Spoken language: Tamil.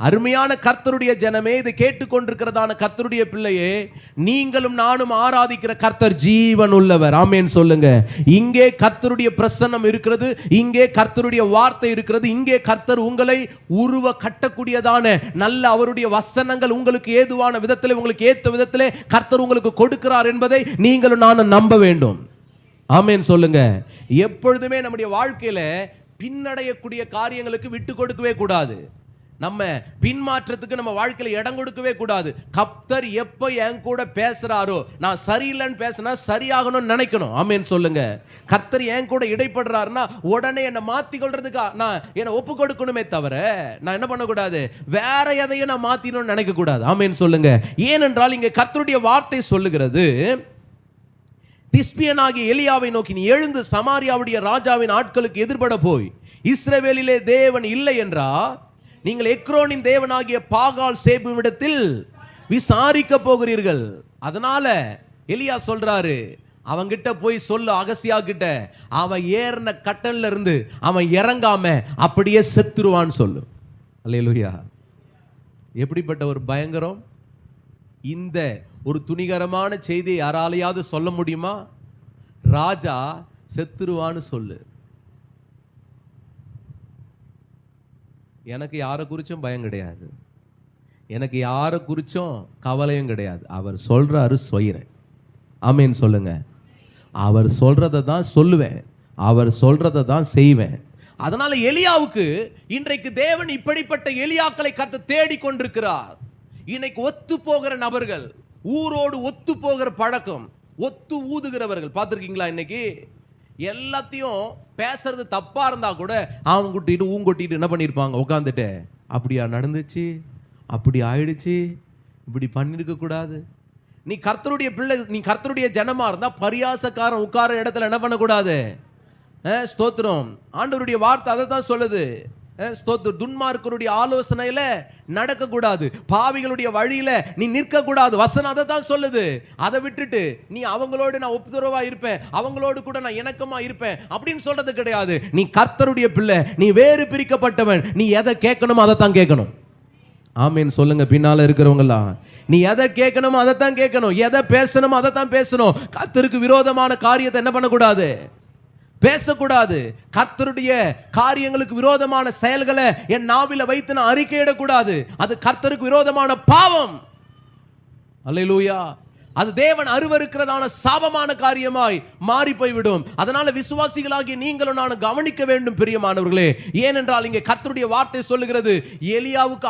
அருமையான கர்த்தருடைய ஜனமே, இது கேட்டுக்கொண்டிருக்கிறதான கர்த்தருடைய பிள்ளையே, நீங்களும் நானும் ஆராதிக்கிற கர்த்தர் ஜீவன் உள்ளவர். ஆமென் சொல்லுங்க. இங்கே கர்த்தருடைய பிரசன்னம் இருக்கிறது, இங்கே கர்த்தருடைய வார்த்தை இருக்கிறது, இங்கே கர்த்தர் உங்களை உருவ கட்டக்கூடியதான நல்ல அவருடைய வசனங்கள் உங்களுக்கு ஏதுவான விதத்திலே, உங்களுக்கு ஏற்ற விதத்திலே கர்த்தர் உங்களுக்கு கொடுக்கிறார் என்பதை நீங்களும் நானும் நம்ப வேண்டும். ஆமென் சொல்லுங்க. எப்பொழுதுமே நம்முடைய வாழ்க்கையில பின்னடையக்கூடிய காரியங்களுக்கு விட்டு கொடுக்கவே கூடாது. நம்ம பின்மாற்றத்துக்கு நம்ம வாழ்க்கையில இடம் கொடுக்கவே கூடாது. கர்த்தர் எப்ப என் கூட பேசுறாரோ, நான் சரியில்லைன்னு பேசினா சரியாகணும்னு நினைக்கணும். ஆமென் சொல்லுங்க. கர்த்தர் என் கூட இடைப்படுறாருன்னா உடனே என்னை மாத்தி கொள்றதுக்கா நான் என்னை ஒப்பு கொடுக்கணுமே தவிர நான் என்ன பண்ணக்கூடாது, வேற எதையும் நான் மாத்தினு நினைக்க கூடாது. ஆமென் சொல்லுங்க. ஏனென்றால் இங்க கர்த்தருடைய வார்த்தை சொல்லுகிறது, திஸ்பியனாகிய எலியாவை நோக்கி, நீ எழுந்து சமாரியாவுடைய ராஜாவின் ஆட்களுக்கு எதிர்பட போய், இஸ்ரவேலிலே தேவன் இல்லை என்றா நீங்கள் எக்ரோனின் தேவனாகிய பாகால் சேபுவிடத்தில் விசாரிக்க போகிறீர்கள். அதனால எலியா சொல்றாரு, அவங்கிட்ட போய் சொல்லு, அகசியா கிட்ட, அவன் ஏறின கட்டன்ல இருந்து அவன் இறங்காம அப்படியே செத்துருவான்னு சொல்லு. அல்லேலூயா. எப்படிப்பட்ட ஒரு பயங்கரம்! இந்த ஒரு துணிகரமான செய்தியை யாராலையாவது சொல்ல முடியுமா? ராஜா செத்துருவான்னு சொல்லு. எனக்கு யாரை குறிச்சும் பயம் கிடையாது, எனக்கு யாரை குறிச்சும் கவலையும் கிடையாது. அவர் சொல்றாரு, சொல்கிறேன். ஆமென் சொல்லுங்க. அவர் சொல்றதை தான் சொல்லுவேன், அவர் சொல்றதை தான் செய்வேன். அதனால எலியாவுக்கு இன்றைக்கு தேவன் இப்படிப்பட்ட எலியாக்களை கர்த்தர் தேடி கொண்டிருக்கிறார். இன்னைக்கு ஒத்து போகிற நபர்கள், ஊரோடு ஒத்து போகிற பழக்கம், ஒத்து ஊதுகிறவர்கள் பார்த்துருக்கீங்களா? இன்னைக்கு எல்லாத்தையும் பேசுறது தப்பா இருந்தா கூட அவன் கொட்டிட்டு ஊங்கொட்டிட்டு என்ன பண்ணியிருப்பாங்க, உட்காந்துட்டு அப்படியா நடந்துச்சு, அப்படி ஆயிடுச்சு, இப்படி பண்ணிருக்க கூடாது. நீ கர்த்தருடைய பிள்ளை, நீ கர்த்தருடைய ஜனமா இருந்தா பரியாசக்காரன் உட்கார இடத்துல என்ன பண்ணக்கூடாது. ஸ்தோத்திரம். ஆண்டவருடைய வார்த்தை அதை தான் சொல்லுது. ஸ்தோத்திரம். துன்மார்க்கருடைய ஆலோசனையில நடக்க கூடாது, பாவிகளுடைய வழியில நீ நிற்க கூடாது. வசனம் அதை தான் சொல்லுது. அதை விட்டுட்டு நீ அவங்களோடு நான் ஒப்புதரவா இருப்பேன், அவங்களோடு கூட நான் இணக்கமா இருப்பேன் அப்படின்னு சொல்றது கிடையாது. நீ கர்த்தருடைய பிள்ளை, நீ வேறு பிரிக்கப்பட்டவன். நீ எதை கேட்கணுமோ அதை தான் கேட்கணும். ஆமென் சொல்லுங்க. பின்னால இருக்கிறவங்கலாம், நீ எதை கேட்கணுமோ அதை தான் கேட்கணும், எதை பேசணுமோ அதை தான் பேசணும். கர்த்தருக்கு விரோதமான காரியத்தை என்ன பண்ணக்கூடாது, பேசக்கூடாது. கர்த்தருடைய காரியங்களுக்கு விரோதமான செயல்களை என் நாவில வைத்து நான் அறிக்கையிடக்கூடாது. அது கர்த்தருக்கு விரோதமான பாவம். அல்லேலூயா. அது தேவன் அருவருக்கிறதான சாபமான காரியமாய் மாறி போய்விடும். அதனால விசுவாசிகளாகிய நீங்களும் நான் கவனிக்க வேண்டும் பிரியமானவர்களே. ஏனென்றால் இங்கே கர்த்தருடைய வார்த்தை சொல்லுகிறது, எலியாவுக்கு